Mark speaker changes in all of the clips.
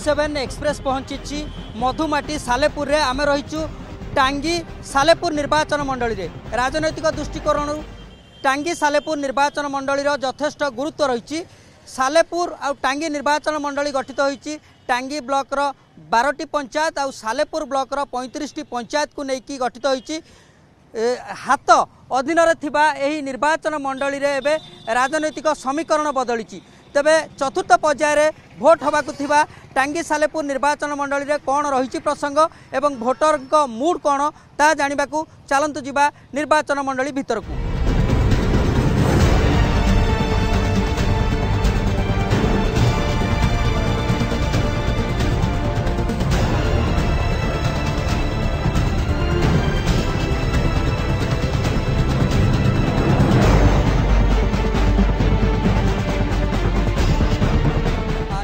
Speaker 1: 7 express पहुंची मधुमाटी सालेपुर रे आमे रहीचु टांगी सालेपुर निर्वाचन मंडली रे राजनैतिक दृष्टिकोण टांगी सालेपुर निर्वाचन मंडली यथेष्ट गुरुत्व रही। सालेपुर आ टांगी निर्वाचन मंडली गठित होईची टांगी ब्लॉक रो 12टी पंचायत आ सालेपुर ब्लॉक रो 35टी पंचायत को लेकिन गठित होईची। हाथ अधीन एही निर्वाचन मंडली रे एबे राजनैतिक समीकरण बदली। तेबे चतुर्थ पर्यायर भोट होबाकु थिबा टांगी सालेपुर निर्वाचन मंडली रे कौन रही प्रसंग एवं भोटर मूड कौन ता जानिबाकु चलंतु जिबा निर्वाचन मंडली भितर को।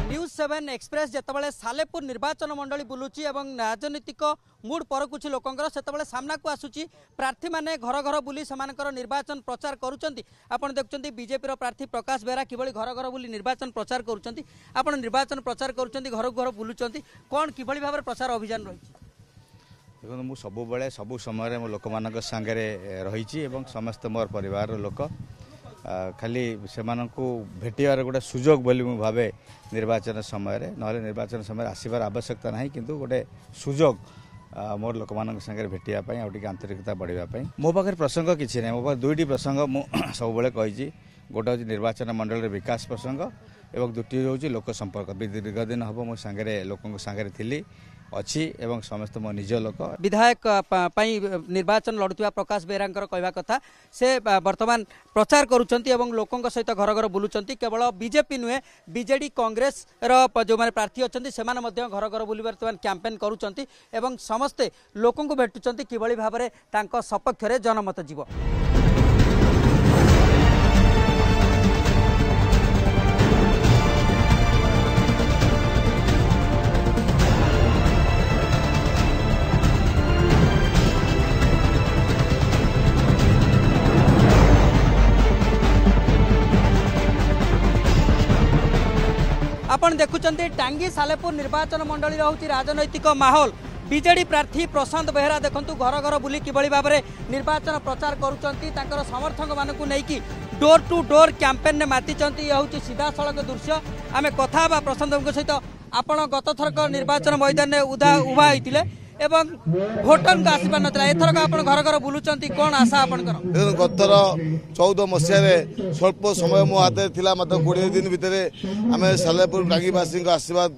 Speaker 1: न्यूज 7 एक्सप्रेस जितेबाला सालेपुर निर्वाचन मंडली बुलूची एवं राजनीतिक मूड परकुची लोकंकर सेतबेले सामना को आसुची प्रार्थी माने घर घर बुली समानकर निर्वाचन प्रचार करूचंती। आपण देखुचंती बीजेपी रो प्रार्थी प्रकाश बेरा किबळी घर घर बुली निर्वाचन प्रचार करूचंती। आपण निर्वाचन प्रचार करूचंती घर घर बुलुचंती कोन किबळी भाबरे प्रचार अभियान रही।
Speaker 2: देखो मु सब बेले सब समय मो लोक मानक संगे रही एवं समस्त मोर परिवार लोक खाली से भेटार गोटे सुजोग बोली मु भावे निर्वाचन समय ना निर्वाचन समय आसबार आवश्यकता ना किंतु गोटे सुजोग मोर लोक मान संगे भेटापी आउटे आंतरिकता बढ़ापी। मो पाखे प्रसंग किसी ना मो पाखे दुईटी प्रसंग मु सब कही गोटे हूँ निर्वाचन मंडल विकास प्रसंग एवं द्वितीय हूँ लोक संपर्क दीर्घ दिन हम मो सांगे लोक सांगे थी अच्छी एवं समस्त मो निज लोक
Speaker 1: विधायक निर्वाचन लड़ुवा प्रकाश बेरांकर कहवा कथा से वर्तमान प्रचार करुचंती एवं लोकों सहित घर घर बुलुचंती। केवल बीजेपी नुहे बीजेडी कांग्रेस जो माने प्रार्थी अच्छी से घर घर बुली वर्तमान कैंपेन करुचंती एवं समस्ते लोकों को भेटुचंती किभली भाबरे तांको सपक्ष रे जनमत जीव। आपण देखुचंती टांगी सालेपुर निर्वाचन मंडली होची राजनैतिक माहौल। बीजेडी प्रार्थी प्रशांत बेहरा देखंतु घर घर बुली किभली भाबरे निर्वाचन प्रचार करूचंती तांकर समर्थक मानकु नेकी डोर टू डोर कैंपेन ने मातिचंती। यह होची सीधा सड़क दृश्य। आमे कथा बा प्रशांत सहित आपण गत थरक निर्वाचन मैदान में उभा होइतिले एवं भोटर को आसपार नाला एथरक आप घर घर बुलूचंती कौन आशा आपनकर?
Speaker 3: गतर 14 मसीह स्वल्प समय मो हाथ थिला मात्र 20 दिन भितर आम सालेपुर टांगीवासी आशीर्वाद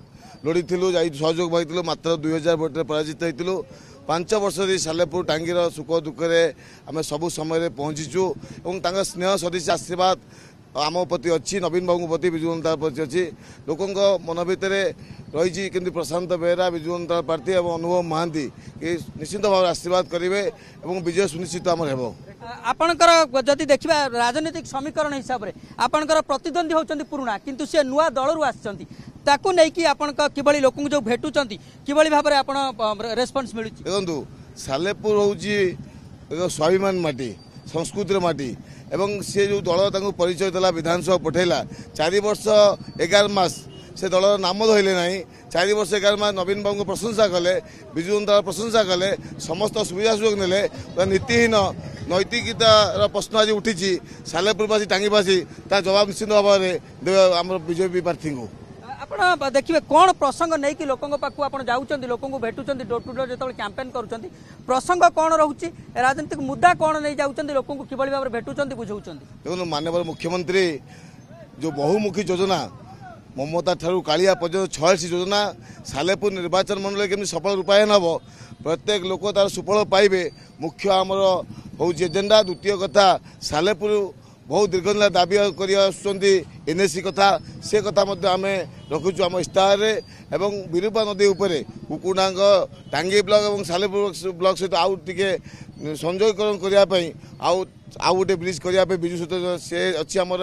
Speaker 3: लोड़ी सहयोग पाई मात्र 2000 भोट पराजित होती। 5 वर्ष सालेपुर टांगीर सुख दुखे आम सब समय पहुंचीचु और स्नेह सदृश आशीर्वाद आम प्रति अच्छी नवीन बाबू प्रति विजु जनता प्रति अच्छी लोकों मन भितर रही कि प्रशांत बेहरा विजु जनता प्रार्थी और अनुभव महांती निश्चित भाव आशीर्वाद करेंगे और विजय सुनिश्चित आमर हेबो।
Speaker 1: आपणकर जदि देखा राजनीतिक समीकरण हिसाब से आपणकर प्रतिद्वंदी होचंती पुराणा किंतु से नुआ दलरू आछंती ताकू नहीं आपण किभली लोक जो भेटुचंती किभली भाव में आपण रेस्पॉन्स मिलुची।
Speaker 3: देखंतु सालेपुर होउची एक स्वाभिमान माटी संस्कृतिर माटी एवं सी जो दल परिचय देला विधानसभा पठेला 4 वर्ष 11 मास से दल नाम धरले ना 4 वर्ष 11 मास नवीन बाबू प्रशंसा कले विजु जनता प्रशंसा कले समस्त सुविधा सुयोग नेले नीतिहीन नैतिकतार प्रश्न आज उठी सालेपुरवासी टांगीवासी ता जवाब निश्चित भाव में आम बीजेपी प्रार्थी को।
Speaker 1: आप देखिए कौन प्रसंग नहीं कि लोकों पाखु आप जाऊँच लोक भेटुंट डोर टू डोर जो कैंपेन करुँच प्रसंग कौन रोचे राजनीतिक मुद्दा कौन नहीं जाऊँच लोक किभली भाव भेटुंट बुझाऊँ।
Speaker 3: देखो माननीय मुख्यमंत्री जो बहुमुखी योजना ममता ठारू कालिया पर्यटन 86 योजना सालेपुर निर्वाचन मंडल केमि सफल रूपायन हम प्रत्येक लोक तार सुफल पाइबे मुख्य आमर हूँ एजेंडा। द्वितीय कथा सालेपुर बहुत दीर्घदिन दाबी कर एनएसी कथा से कथा आम रखुचु आम इस्ताहार एवं विरूपा नदी उपरे कुकुडांग टांगी ब्लॉक और सालेपुर ब्लॉक सहित आउ टे संयोगकरण करने आउ गोटे ब्रिज करने विजु सहित से अच्छी आमर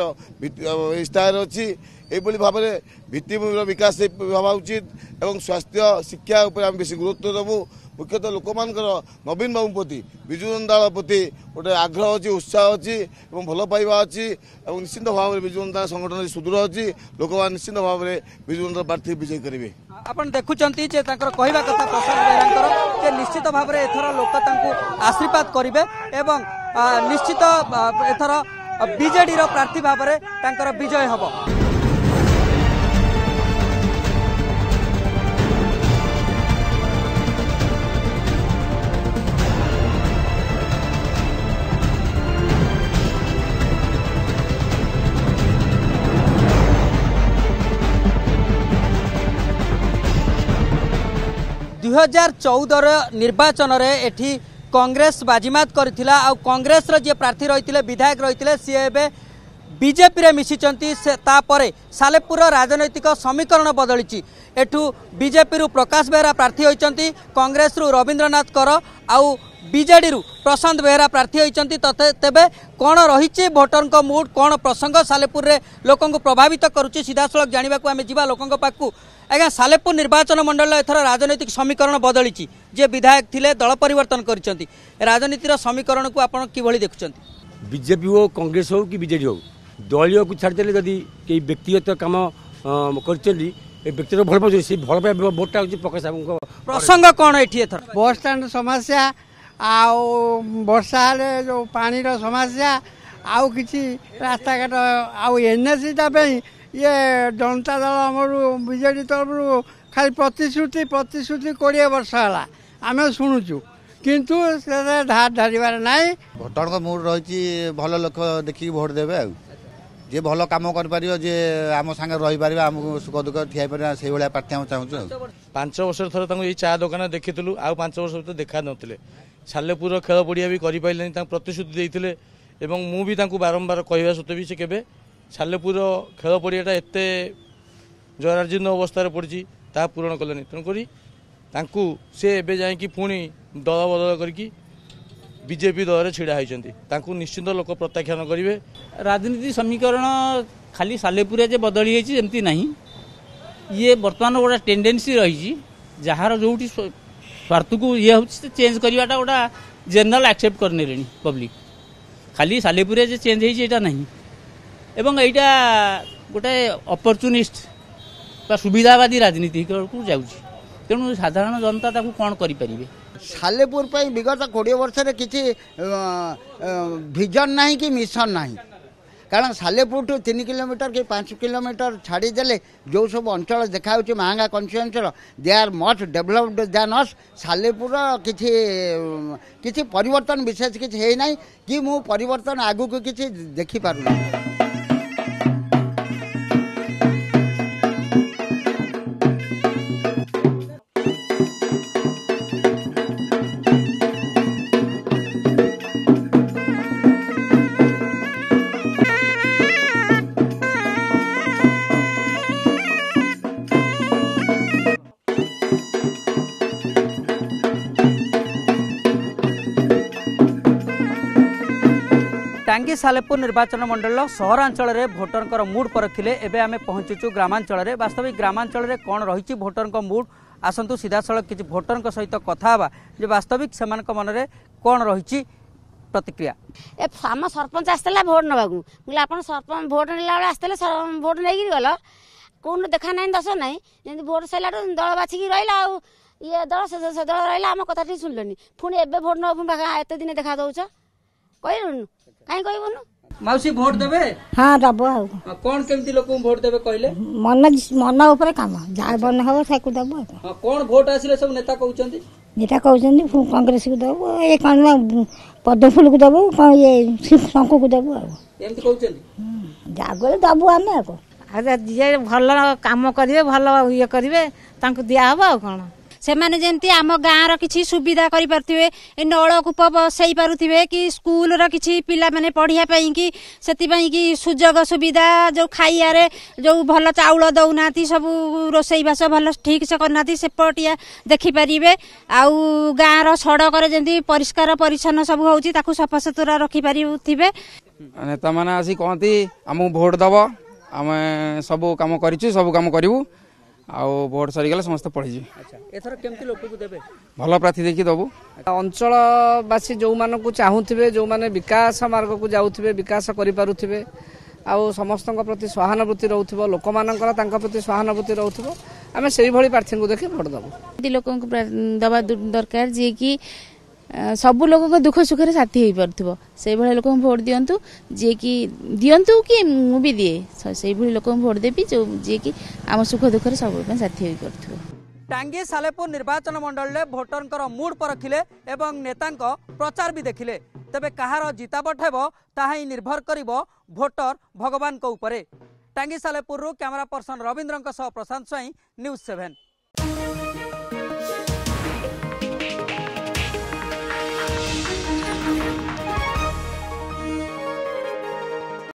Speaker 3: इस्ताहार अच्छी यही भाव में भित्तिभूमि विकास हवा उचित एवं स्वास्थ्य शिक्षा उपर आम बेसी गुरुत्व देवु। मुख्यतः लोक मानकर नवीन बाबू प्रति विजु जनता दल प्रति गोटे आग्रह अच्छी उत्साह अच्छी और भल पाइबा अच्छी और निश्चित भाव में विजु जनता संगठन सुदृढ़ अच्छी लोक निश्चित भाव में विजु जनता प्रार्थी विजय करेंगे।
Speaker 1: आपण देखुचंती जे तांकर कहवा कथा प्रसाद बेहेरांकर जे निश्चित भाव में एथर लोक आशीर्वाद करेंगे एवं निश्चित एथर बीजेडी प्रार्थी भाव में तांकर विजय हम। 2014 निर्वाचन रे एठी कांग्रेस बाजीमात करथिला आ कांग्रेस रो जे प्रार्थी रहिथिले विधायक रहिथिले सी एबे बीजेपी रे मिसिचंती तापरे सालेपुर राजनैतिक समीकरण बदलिची। एठू बीजेपी रु प्रकाश बेहरा प्रार्थी होइचंती, कांग्रेस रु रविंद्रनाथ कर आउ बीजेडी रु प्रशांत बेहरा प्रार्थी होइचंती। तेबे कौन रही भोटर को मूड कौन प्रसंग सालेपुर रे लोकों को प्रभावित करुच्ची सीधासलख जाना आम जा लोकों पाखु। आज्ञा सालेपुर निर्वाचन मंडल एथर राजनैतिक समीकरण बदलिची, जे विधायक थिले दल परिवर्तन करिसंती। राजनीतिर समीकरण को आपण किभଳି देखुचंती?
Speaker 4: बीजेपी हो कांग्रेस हो कि बीजेडी हो दलीय को छाड़देले जदि कई व्यक्तिगत काम करचंती व्यक्तिगत भल पाउछ से भल पाए वोटटा होची प्रकाश बाबू
Speaker 1: प्रसंग कौन एठी एथर?
Speaker 5: बस स्टैंड समस्या आउ वर्षा जो पानी समस्या आउ किसी रास्ता घाट आउ एनएससीटा ये जनता दल आमर बीजेडी तरफ खाली प्रतिश्रुति 20 वर्ष है आम शुणुचु किंतु धार धारिबार नाई।
Speaker 6: भोटर को मूड रही भल लोक देखिए भोट देवे जे भल कम कर जे आम सांगे रही पारे आमको सुख दुख ठिया पारे से भाया प्रार्थी आम चाहूँ।
Speaker 7: 5 वर्ष थर ये चा दुकान देखीलु आ 5 वर्ष तो देखा नथिले सालेपुर खेल पड़िया भी करें प्रतिश्रुति देते मु भी बारंबार कहवा सत्वे भी से केबे सालेपुर खेल पड़ियाटा एत जराजीर्ण अवस्था पड़ी ता पूरण कले तेणुक सी एवं जाकि पुणी दल बदल करके बीजेपी दल में छिड़ा होती निश्चित लोक प्रत्याख्यान करेंगे।
Speaker 8: राजनीति समीकरण खाली सालेपुर जे बदली होती नहीं ये बर्तमान गोटा टेंडेन्सी रही जार जो स्वार्थ को ये हूँ चेंज करवाटा गोटा जनरल एक्सेप्ट करने पब्लिक खाली सालेपुर जे चेंज होता नहीं एवं यहाँ गोटे अपरचुनिस्ट सुविधावादी राजनीति को जाऊँगी तेणु साधारण जनता ताकू कौन करें?
Speaker 5: सालेपुर विगत 20 वर्ष किसी विजन नहीं कि मिशन नहीं कारण सालेपुर टू 3 किलोमीटर कि 5 किलोमीटर छाड़ीदे जो सब अंचल देखा महंगा constituency they are much developed than us. Salepur किसी परिवर्तन विशेष किसी है ना कि मु परिवर्तन आगु को किसी देखी पारुना।
Speaker 1: टांगी सालेपुर निर्वाचन मंडल सहरांचल में भोटर मूड परखिले एवं आम पहुंचुचु ग्रामांचल में। वास्तविक ग्रामांचल में कौन रही भोटर मूड आसतु सीधासलख किसी भोटर सहित कथा जे वास्तविक से मन में कौन रही प्रतिक्रिया।
Speaker 9: आम सरपंच आसला भोट नाकू बोले आप सरपंच भोट ना आसते भोट नहीं गल कौन देखा ना दस ना जमी भोट सरला दल बाछिकी रहा ये दल से दल रहा आम कथा ठीक शुणिलनि पुणी एवं भोट न एत दिन देखा दौच कहलुनु कहीं कहबुनु
Speaker 1: मौसी भोट देबे?
Speaker 10: हाँ दबो
Speaker 1: कौन केमती लोक भोट देबे कहले?
Speaker 10: मन ऊपर काम जा बन हो साकु दबो।
Speaker 1: कौन भोट आसिले सब नेता कहउचंती?
Speaker 10: नेता कहउचंती कांग्रेस को दबो ए कौन पद्म फूल को दबो कौन ये शंकु को दबो
Speaker 1: एमती कहउचंती
Speaker 10: जागले दबो आमे को
Speaker 11: अरे जे भल काम करिवे भल ये करिवे तांको दिया हबो कोन
Speaker 9: से माने जेंती आम गाँव किसी सुविधा करि पारथिबे ए नलकूप बसई पारुथिबे कि स्कूल रा किसी पिला माने पढ़िया पई कि सेति पई कि सुजोग सुविधा जो खाइयारे जो भल चाउल दउनाती सब रोसई बास भल ठीक से करनाती से पटिया देखि परिबे आउ गाँव रा सड़क रे जेंती परिष्कार परिच्छन्न सब होउची ताकू सफा सुतरा रखि पारिथिबे।
Speaker 12: नेता माने आसी कहती हमहु भोट दबो आमे सब काम करिछु सब काम करिवु आउ भोट सरीगले समस्त पढ़ी।
Speaker 1: एथर केमती लोक को देबे?
Speaker 12: भल प्रार्थी देखी दबु।
Speaker 13: अंचलवासी जो मान को चाहूथिबे जो माने विकास मार्ग को जाउथिबे विकास करि पारुथिबे आउ समस्त प्रति सहानुभूति रहउथिबो लोक मानकर तांका प्रति सहानुभूति रहउथिबो आम से प्रार्थी को देखिए भोट देवु
Speaker 14: लोक दवा दरकार जी कि सबू लोक दुख सुख साथी हो पार्थिव से लोक भोट दिंतु जी कि दिंतु कि मु भी दिए से लोक भोट देवी जो जी कि आम सुख दुख सब साथी हो पार्थिव।
Speaker 1: टांगी सालेपुर निर्वाचन मंडल में भोटर मूड परखिले एवं नेता प्रचार भी देखिले तेबे कहार जिता पठाइब ताहा ही निर्भर करिबो भोटर भगवान को ऊपर। टांगी सालेपुर कैमरा पर्सन रविंद्र प्रशांत स्वाई न्यूज़ 7।